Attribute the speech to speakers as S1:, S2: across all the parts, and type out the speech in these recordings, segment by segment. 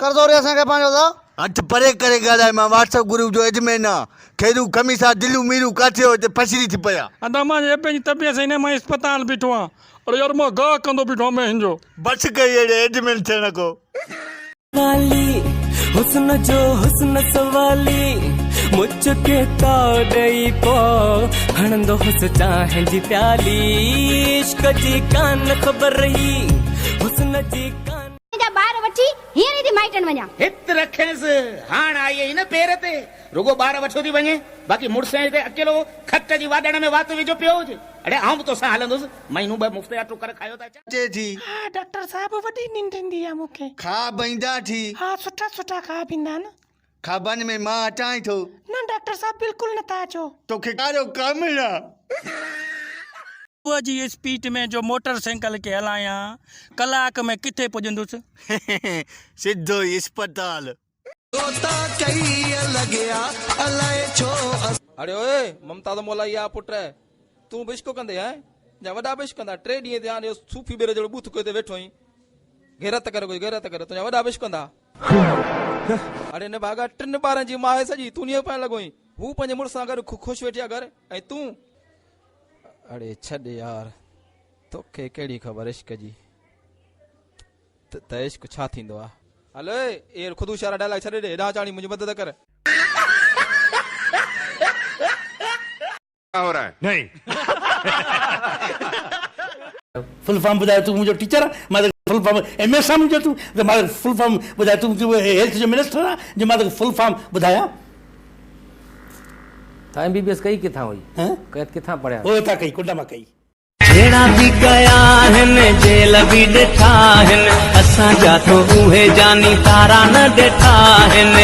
S1: कर दो रे असांखे पंहिंजो त
S2: हथ परे करे ॻाल्हाए मां व्हाट्सअप ग्रुप जो एडमिन आहियां खेरू खमीसा दिलू मीरू काथे हो हिते फसरी थी पिया
S3: अदा मां ये पंहिंजी तबियत सही न मां अस्पताल बीठो आहियां अरे यार मां गाह कंदो बीठो आहियां मैं हिनजो
S2: बस कई अहिड़े एडमिन थियण को
S4: वाली हुस्न जो हुस्न सवाली मुझ के ताड़ई पो हणंदो हुस चाहे जी प्याली इश्क जी कान खबर रही हुस्न जी कान
S5: जा बार वठी हीअं ई थी माइटन वञा
S6: हित रखेस हाण आई हिन पेर ते रुगो बार वठो थी वञे बाक़ी मुड़ुस हिते अकेलो खट जी वाडण में वात विझो पियो हुजे अड़े आऊं बि तोसां हलंदुसि महीनो ॿ मुफ़्त जा टुकर खायो था
S2: अचे थी
S3: हा डॉक्टर साहब वॾी निंड ईंदी आहे मूंखे
S2: खा बंदा थी
S3: हा सुठा सुठा खा पींदा न
S2: खाबन में मां अचां थो
S3: न डॉक्टर साहब बिल्कुलु नथा अचो
S2: तोखे कारो कम ना
S3: सुबुह जी स्पीड में जो मोटरसाइकिल के हलायां कलाक में किथे पुॼंदुसि
S2: सिद्धो अस्पताल
S7: अरे ओए ममता तो मोला या पुट तू बिश्को कंदे है जा वडा बिश कंदा 3 ॾींहं ध्यान यो सूफी बेरे जो बूथ कोते वेठो ही गैरत कर तुजा वडा बिश कंदा अरे ने भागा 3 ॿारनि जी मां सजी तू नहीं पाण लगोई हु पंजे मुड़सा घर खुश वेठिया घर ऐ तू अरे छॾ यार तोखे केड़ी खबर इश्क जी त इश्क छा थींदो आ हलो ए खुद इशारा डायलॉग छॾे दे हेॾां चाणी मुझे मदद कर
S8: क्या हो रहा है नहीं
S1: फुल फॉर्म ॿुधायो तूं मुंहिंजो टीचर आहे मां फुल फॉर्म एमए सां मुंहिंजो तूं त मां फुल फॉर्म ॿुधाए तूं हेल्थ जो मिनिस्टर आहे जो मां तोखे फुल फॉर्म ॿुधायां
S9: था एमबीबीएस कई किथां हुई
S1: हैं
S9: कैद किथां पढ़िया
S1: वो था कई कुंडा मां कई
S4: हेड़ा भी गया हिन जेल भी ॾिठा हिन असां जा तो उहे जानी तारा न ॾिठा हिन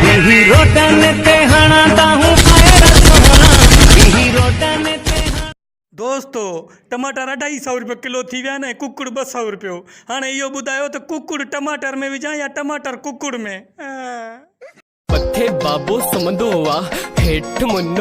S4: यही रोडन ते हणा ताहूं फायर सोना यही रोडन ते
S3: दोस्तो टमाटर 250 रुपए किलो थी विया न कुकुड़ 200 रुपयो हाणे इहो ॿुधायो त कुकुड़ टमाटर में विझां या टमाटर कुकुड़ में
S4: पथे बाबो समंदो वा हेठ मुन्नो